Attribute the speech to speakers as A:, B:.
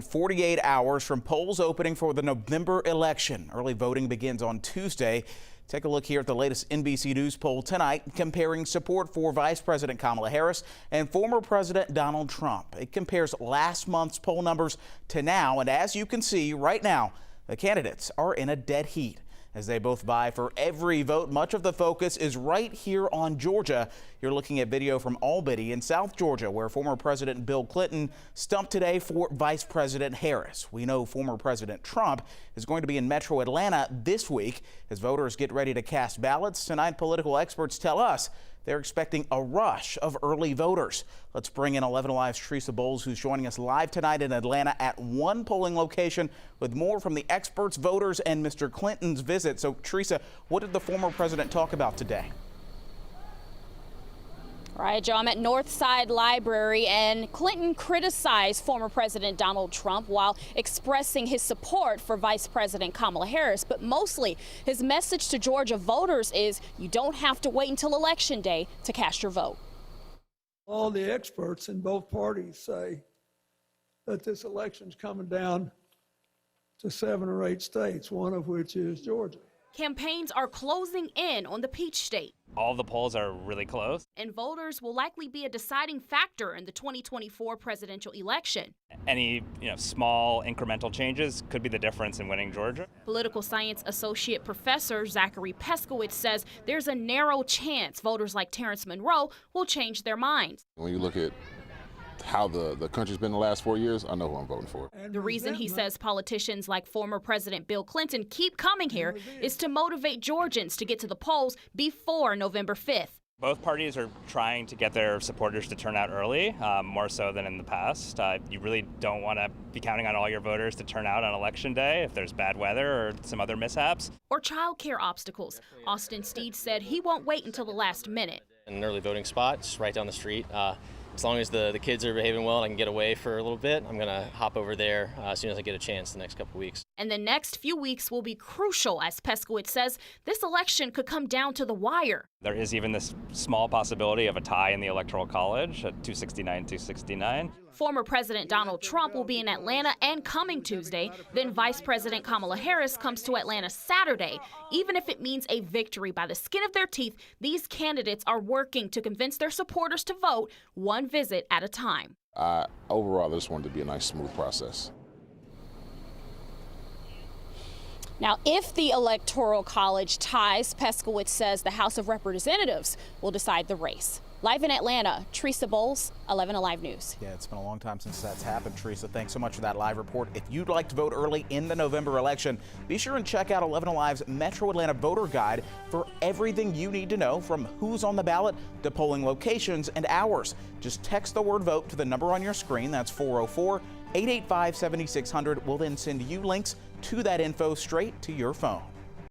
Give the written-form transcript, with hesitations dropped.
A: 48 hours from polls opening for the November election. Early voting begins on Tuesday. Take a look here at the latest NBC News poll tonight, comparing support for Vice President Kamala Harris and former President Donald Trump. It compares last month's poll numbers to now, and as you can see right now, the candidates are in a dead heat. As they both vie for every vote, much of the focus is right here on Georgia. You're looking at video from Albany in South Georgia, where former President Bill Clinton stumped today for Vice President Harris. We know former President Trump is going to be in Metro Atlanta this week as voters get ready to cast ballots. Tonight, political experts tell us they're expecting a rush of early voters. Let's bring in 11 Alive's Teresa Bowles, who's joining us live tonight in Atlanta at one polling location with more from the experts, voters, and Mr. Clinton's visit. So, Teresa, what did the former president talk about today?
B: All right, Joe, I'm at Northside Library, and Clinton criticized former President Donald Trump while expressing his support for Vice President Kamala Harris. But mostly, his message to Georgia voters is you don't have to wait until Election Day to cast your vote.
C: All the experts in both parties say that this election's coming down to 7 or 8 states, one of which is Georgia.
B: Campaigns are closing in on the Peach State.
D: All the polls are really close.
B: And voters will likely be a deciding factor in the 2024 presidential election.
D: Any small incremental changes could be the difference in winning Georgia.
B: Political science associate professor Zachary Peskowitz says there's a narrow chance voters like Terrence Monroe will change their minds.
E: When you look at how the country's been the last 4 years, I know who I'm voting for.
B: The reason he says politicians like former President Bill Clinton keep coming here is to motivate Georgians to get to the polls before November 5th.
D: Both parties are trying to get their supporters to turn out early, more so than in the past. You really don't want to be counting on all your voters to turn out on Election Day if there's bad weather or some other mishaps.
B: Or child care obstacles. Austin Steed said he won't wait until the last minute.
F: An early voting spot just right down the street. As long as the kids are behaving well and I can get away for a little bit, I'm going to hop over there as soon as I get a chance the next couple weeks.
B: And the next few weeks will be crucial, as Peskowitz says. This election could come down to the wire.
D: There is even this small possibility of a tie in the Electoral College at 269-269.
B: Former President Donald Trump will be in Atlanta and coming Tuesday. Then Vice President Kamala Harris comes to Atlanta Saturday. Even if it means a victory by the skin of their teeth, these candidates are working to convince their supporters to vote one visit at a time.
E: Overall, I just wanted to be a nice, smooth process.
B: Now, if the Electoral College ties, Peskowitz says the House of Representatives will decide the race. Live in Atlanta, Teresa Bowles, 11 Alive News.
A: Yeah, it's been a long time since that's happened, Teresa. Thanks so much for that live report. If you'd like to vote early in the November election, be sure and check out 11 Alive's Metro Atlanta Voter Guide for everything you need to know, from who's on the ballot to polling locations and hours. Just text the word VOTE to the number on your screen. That's 404-885-7600. We'll then send you links to that info straight to your phone.